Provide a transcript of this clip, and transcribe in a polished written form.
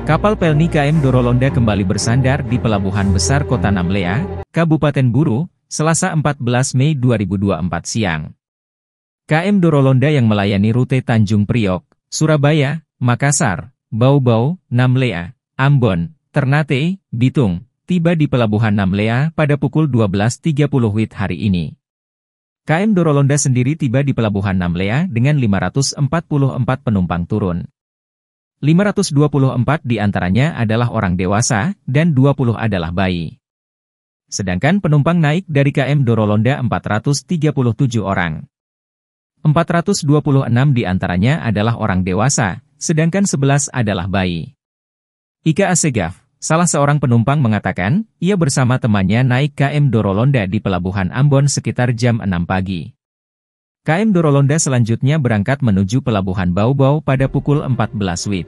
Kapal Pelni KM Dorolonda kembali bersandar di Pelabuhan Besar Kota Namlea, Kabupaten Buru, Selasa 14 Mei 2024 siang. KM Dorolonda yang melayani rute Tanjung Priok, Surabaya, Makassar, Bau-Bau, Namlea, Ambon, Ternate, Bitung, tiba di Pelabuhan Namlea pada pukul 12.30 WIB hari ini. KM Dorolonda sendiri tiba di Pelabuhan Namlea dengan 544 penumpang turun. 524 diantaranya adalah orang dewasa, dan 20 adalah bayi. Sedangkan penumpang naik dari KM Dorolonda 437 orang. 426 diantaranya adalah orang dewasa, sedangkan 11 adalah bayi. Ika Asegaf, salah seorang penumpang mengatakan, ia bersama temannya naik KM Dorolonda di Pelabuhan Ambon sekitar jam 6 pagi. KM Dorolonda selanjutnya berangkat menuju Pelabuhan Bau-Bau pada pukul 14 WIB.